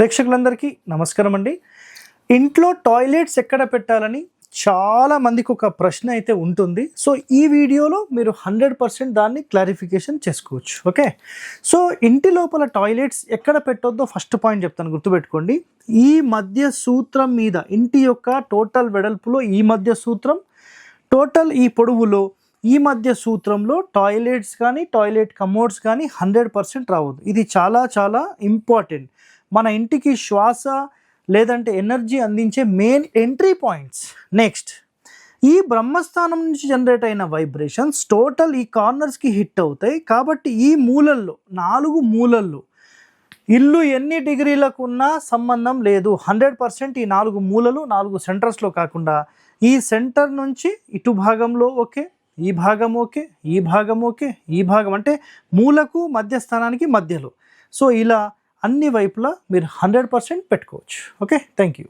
ప్రేక్షకులందరికీ నమస్కారం అండి. ఇంట్లో టాయిలెట్స్ ఎక్కడ పెట్టాలని చాలా మందికి ఒక ప్రశ్న అయితే ఉంటుంది. సో ఈ వీడియోలో మీరు 100% దాన్ని క్లారిఫికేషన్ చేసుకోవచ్చు. ఓకే, సో ఇంటి లోపల టాయిలెట్స్ ఎక్కడ పెట్టొద్దో ఫస్ట్ పాయింట్ చెప్తాను, గుర్తుపెట్టుకోండి. ఈ మధ్య సూత్రం మీద, ఇంటి యొక్క టోటల్ వెడల్పులో ఈ మధ్య సూత్రం, టోటల్ ఈ పొడవులో ఈ మధ్య సూత్రంలో టాయిలెట్స్ కానీ టాయిలెట్ కమోడ్స్ కానీ 100% రావద్దు. ఇది చాలా చాలా ఇంపార్టెంట్. మన ఇంటికి శ్వాస లేదంటే ఎనర్జీ అందించే మెయిన్ ఎంట్రీ పాయింట్స్. నెక్స్ట్, ఈ బ్రహ్మస్థానం నుంచి జనరేట్ అయిన వైబ్రేషన్స్ టోటల్ ఈ కార్నర్స్కి హిట్ అవుతాయి. కాబట్టి ఈ మూలల్లో, 4 మూలల్లో ఇల్లు ఎన్ని డిగ్రీలకు ఉన్నా సంబంధం లేదు. 100% ఈ 4 మూలలు, 4 సెంటర్స్లో కాకుండా ఈ సెంటర్ నుంచి ఇటు భాగంలో ఓకే, ఈ భాగం ఓకే, ఈ భాగం ఓకే, ఈ భాగం అంటే మూలకు మధ్యస్థానానికి మధ్యలో. సో ఇలా అన్ని వైపులా మీరు 100% పెట్టుకోవచ్చు. Okay, thank you.